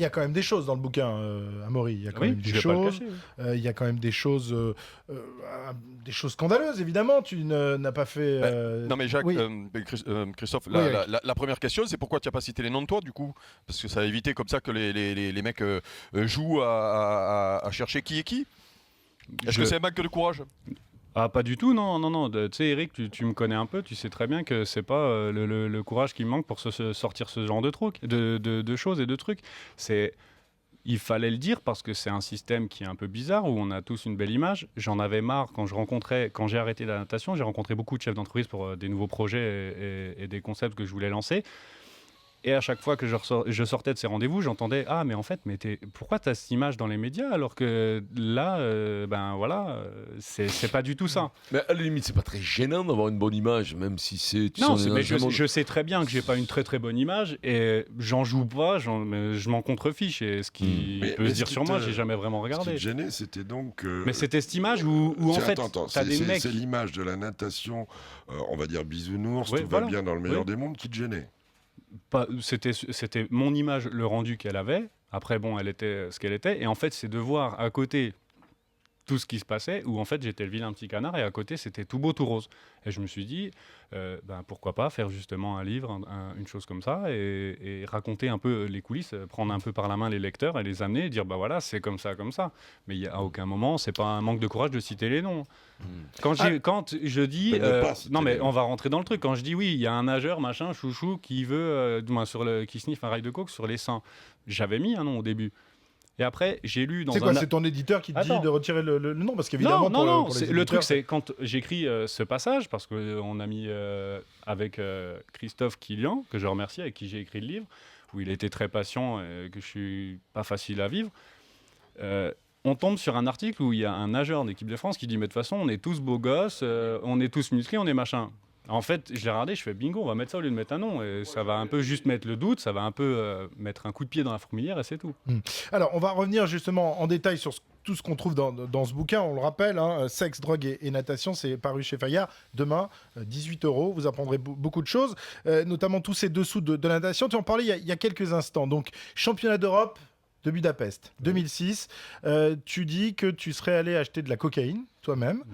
Il y a quand même des choses dans le bouquin, Amaury. Il y a quand même des choses. Il y a quand même des choses scandaleuses, évidemment. Tu n'as pas fait. Non, mais Jacques, Christophe, la première question, c'est pourquoi tu n'as pas cité les noms de toi, du coup? Parce que ça a évité comme ça que les mecs jouent à chercher qui est qui. Est-ce que c'est un manque de courage? Ah, pas du tout, non. Tu sais, Eric, tu me connais un peu, tu sais très bien que c'est pas le courage qui me manque pour sortir ce genre de trucs, de choses et de trucs. Il fallait le dire parce que c'est un système qui est un peu bizarre, où on a tous une belle image. J'en avais marre quand j'ai arrêté la natation, j'ai rencontré beaucoup de chefs d'entreprise pour des nouveaux projets et des concepts que je voulais lancer. Et à chaque fois que je sortais de ces rendez-vous, j'entendais « Ah, mais en fait, pourquoi tu as cette image dans les médias alors que là, c'est pas du tout ça ?» Mais à la limite, c'est pas très gênant d'avoir une bonne image, même si c'est... Non, mais je sais très bien que j'ai pas une très très bonne image et j'en joue pas, je m'en contrefiche. Et ce qui peut se dire sur moi, j'ai jamais vraiment regardé. Ce qui te gênait, c'était donc... Mais c'était cette image où en fait, t'as des mecs... C'est l'image de la natation, on va dire bisounours, tout va bien dans le meilleur des mondes, qui te gênait. C'était mon image, le rendu qu'elle avait. Après, bon, elle était ce qu'elle était. Et en fait, c'est de voir à côté tout ce qui se passait, où en fait, j'étais le vilain petit canard, et à côté, c'était tout beau, tout rose. Et je me suis dit, pourquoi pas faire justement un livre, une chose comme ça, et raconter un peu les coulisses, prendre un peu par la main les lecteurs et les amener, et dire, voilà, c'est comme ça, comme ça. Mais à aucun moment, c'est pas un manque de courage de citer les noms. Quand je dis... non, mais on va rentrer dans le truc. Quand je dis, oui, il y a un nageur, machin, chouchou, qui veut, qui sniffe un rail de coke sur les seins. J'avais mis un nom au début. Et après, j'ai lu dans c'est ton éditeur qui te dit de retirer le nom? Parce qu'évidemment, non. Le truc, c'est quand j'écris ce passage, parce qu'on a mis avec Christophe Killian, que je remercie, avec qui j'ai écrit le livre, où il était très patient et que je suis pas facile à vivre. On tombe sur un article où il y a un nageur d'équipe de France qui dit « Mais de toute façon, on est tous beaux gosses, on est tous musclés, on est machin ». En fait, je l'ai regardé, je fais bingo, on va mettre ça au lieu de mettre un nom. Et ça va un peu juste mettre le doute, ça va un peu mettre un coup de pied dans la fourmilière et c'est tout. Alors, on va revenir justement en détail sur tout ce qu'on trouve dans ce bouquin. On le rappelle, Sexe, drogue et natation, c'est paru chez Fayard. Demain, 18 €, vous apprendrez beaucoup de choses, notamment tous ces dessous de natation. Tu en parlais il y a quelques instants. Donc, championnat d'Europe de Budapest, 2006. Tu dis que tu serais allé acheter de la cocaïne toi-même,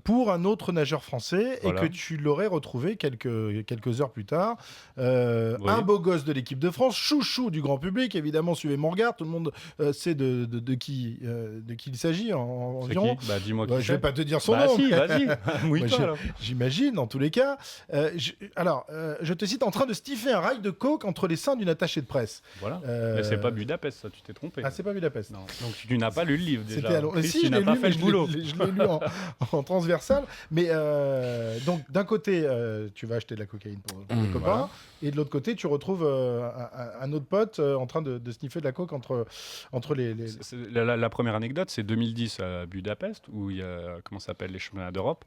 pour un autre nageur français, et que tu l'aurais retrouvé quelques heures plus tard. Un beau gosse de l'équipe de France, chouchou du grand public, évidemment, suivez mon regard, tout le monde sait de qui il s'agit environ. Qui dis-moi qui je vais pas te dire son nom. Si, vas-y, mouille-toi. J'imagine, dans tous les cas. Je te cite en train de sniffer un rail de coke entre les seins d'une attachée de presse. Voilà. Mais c'est pas Budapest, ça, tu t'es trompé. Ah, c'est pas Budapest. Non. Donc tu n'as pas lu le livre déjà. Si, tu n'as pas fait le boulot. Je l'ai lu en transversal, mais donc d'un côté tu vas acheter de la cocaïne pour les copains, et de l'autre côté tu retrouves un autre pote en train de sniffer de la coke entre les... La première anecdote, c'est 2010 à Budapest, où il y a les championnats d'Europe.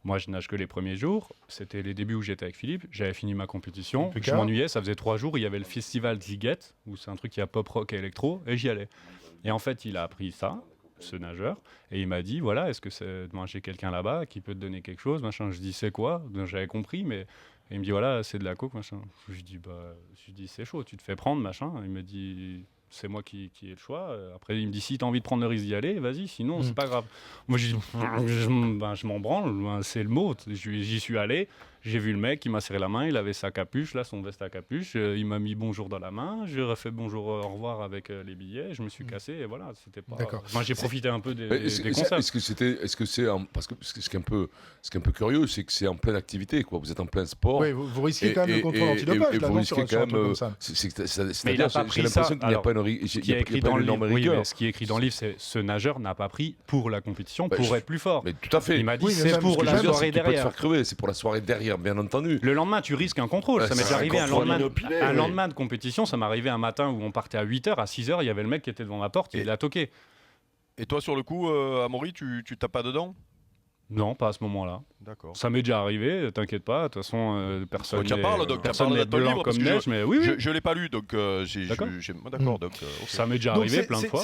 Moi, je nage que les premiers jours. C'était les débuts où j'étais avec Philippe. J'avais fini ma compétition. Je m'ennuyais. Ça faisait 3 jours. Il y avait le festival Ziget, où c'est un truc qui a pop rock et électro, et j'y allais. Et en fait, il a appris ça, ce nageur, et il m'a dit, voilà, est-ce que j'ai quelqu'un là-bas qui peut te donner quelque chose, machin. Je dis, c'est quoi? Donc, j'avais compris, mais et il me dit, voilà, c'est de la coke, machin. Je dis, c'est chaud, tu te fais prendre, machin. Il me dit, c'est moi qui ai le choix. Après, il me dit, si tu as envie de prendre le risque d'y aller, vas-y, sinon, c'est pas grave. Moi, je m'en branle, c'est le mot. J'y suis allé. J'ai vu le mec, il m'a serré la main, il avait sa capuche, là, son veste à capuche, il m'a mis bonjour dans la main, j'ai refait bonjour, au revoir avec les billets, je me suis cassé, et voilà, c'était pas... D'accord. Moi, j'ai profité un peu des concerts. Est-ce que c'est parce que ce qui est un peu curieux, c'est que c'est en pleine activité, quoi. Vous êtes en plein sport. Oui, vous risquez quand même le contrôle antidopage, là, vous risquez quand même... Mais il n'a pas pris ça. J'ai l'impression qu'il n'y a pas une norme rigueur. Ce qui est écrit dans le livre, c'est ce nageur n'a pas pris pour la compétition, pour être plus fort. Mais tout à fait. Il m'a dit, c'est pour la soirée derrière. C'est pour la soirée derrière, bien entendu. Le lendemain, tu risques un contrôle. Ça m'est déjà arrivé un lendemain de compétition. Ça m'est arrivé un matin où on partait à 8h. À 6h, il y avait le mec qui était devant ma porte et il a toqué. Et toi, sur le coup, Amaury, tu tapes pas dedans? Non, pas à ce moment-là. D'accord. Ça m'est déjà arrivé, t'inquiète pas. De toute façon, personne n'est blanc comme neige. Mais oui. Je l'ai pas lu, donc j'ai... D'accord, donc... Ça m'est déjà arrivé plein de fois.